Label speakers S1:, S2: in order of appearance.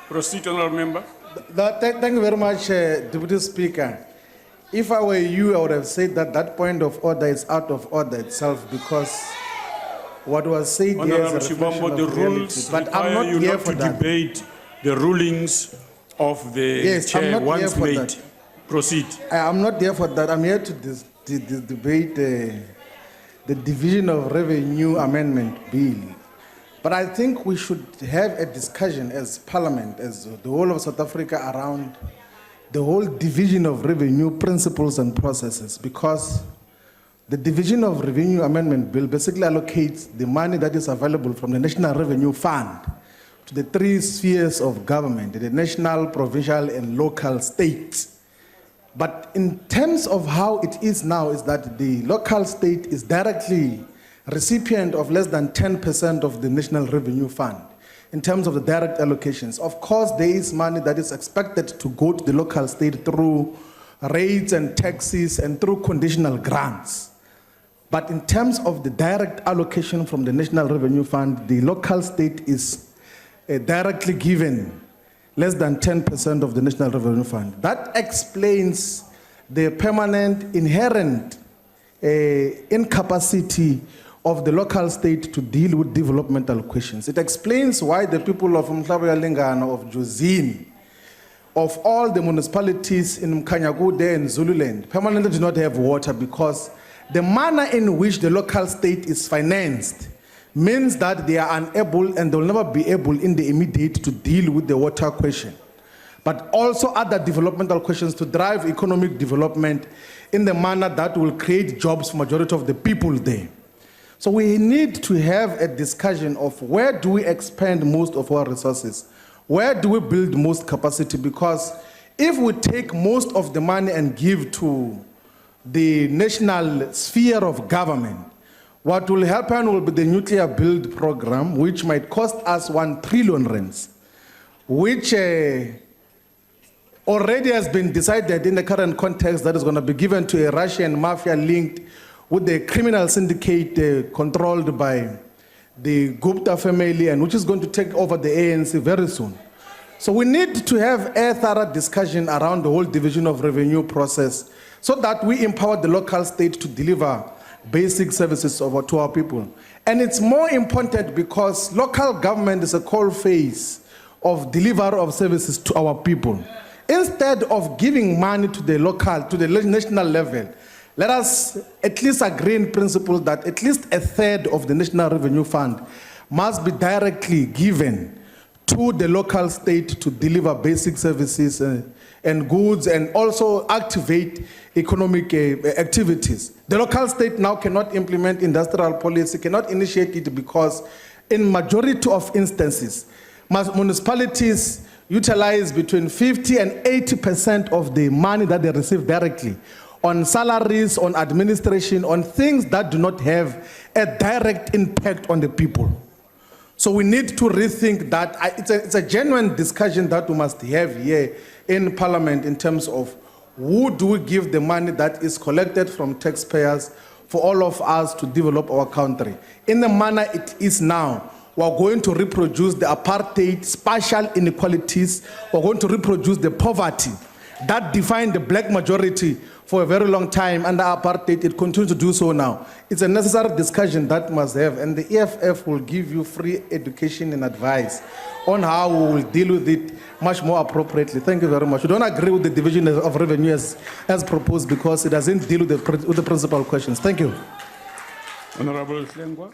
S1: Proceed, Honourable Member.
S2: Thank you very much, Deputy Speaker. If I were you, I would have said that that point of order is out of order itself, because what was said here
S1: Honourable
S2: is a reflection
S1: Shivambu, the
S2: of reality.
S1: rules
S2: But I'm
S1: require
S2: not
S1: you
S2: here
S1: not
S2: for
S1: to
S2: that.
S1: debate the rulings of the
S2: Yes, I'm
S1: chair
S2: not here
S1: once
S2: for
S1: made.
S2: that.
S1: Proceed.
S2: I'm not here for that. I'm here to debate the Division of Revenue Amendment Bill. But I think we should have a discussion as Parliament, as the whole of South Africa, around the whole Division of Revenue principles and processes, because the Division of Revenue Amendment Bill basically allocates the money that is available from the National Revenue Fund to the three spheres of government: the national, provincial, and local states. But in terms of how it is now, is that the local state is directly recipient of less than 10% of the National Revenue Fund in terms of the direct allocations. Of course, there is money that is expected to go to the local state through rates and taxes and through conditional grants. But in terms of the direct allocation from the National Revenue Fund, the local state is directly given less than 10% of the National Revenue Fund. That explains the permanent, inherent incapacity of the local state to deal with developmental questions. It explains why the people of Mhlabuyalingana, of Jozini, of all the municipalities in Mkanyagude and Zululand permanently do not have water, because the manner in which the local state is financed means that they are unable, and they will never be able in the immediate, to deal with the water question, but also other developmental questions to drive economic development in the manner that will create jobs for majority of the people there. So we need to have a discussion of where do we expend most of our resources? Where do we build most capacity? Because if we take most of the money and give to the national sphere of government, what will happen will be the nuclear build program, which might cost us 1 trillion rands, which already has been decided in the current context that is going to be given to a Russian mafia linked with the criminal syndicate controlled by the Gupta family, and which is going to take over the ANC very soon. So we need to have a thorough discussion around the whole division of revenue process, so that we empower the local state to deliver basic services to our people. And it's more important because local government is a core phase of delivery of services to our people. Instead of giving money to the local, to the national level, let us at least agree in principle that at least a third of the National Revenue Fund must be directly given to the local state to deliver basic services and goods, and also activate economic activities. The local state now cannot implement industrial policy, cannot initiate it, because in majority of instances, municipalities utilize between 50 and 80% of the money that they receive directly on salaries, on administration, on things that do not have a direct impact on the people. So we need to rethink that. It's a genuine discussion that we must have here in Parliament in terms of who do we give the money that is collected from taxpayers for all of us to develop our country. In the manner it is now, we're going to reproduce the apartheid, spatial inequalities, we're going to reproduce the poverty that defined the black majority for a very long time under apartheid. It continues to do so now. It's a necessary discussion that must have, and the EFF will give you free education and advice on how we will deal with it much more appropriately. Thank you very much. We don't agree with the division of revenue as proposed, because it doesn't deal with the principal questions. Thank you.
S1: Honorable Slengwa.